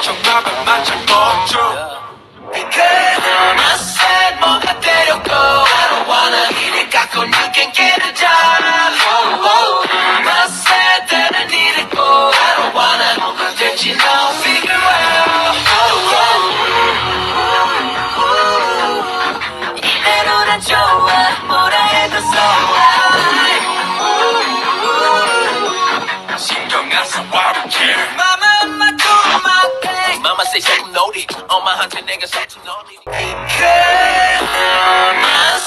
정답은 맞춰 멈춰 Mama said 뭐가 때렸고 I don't wanna hit it 깎고 you can get a job Mama said that I need it go I don't wanna 뭐가 될지 너 figure out 이대로 난 좋아 뭐라 해도 so 신경 안 써 I don't care Mama my do my thing Mama say 조금 놀이 엄마한테 내가 서툰 놀이 Mama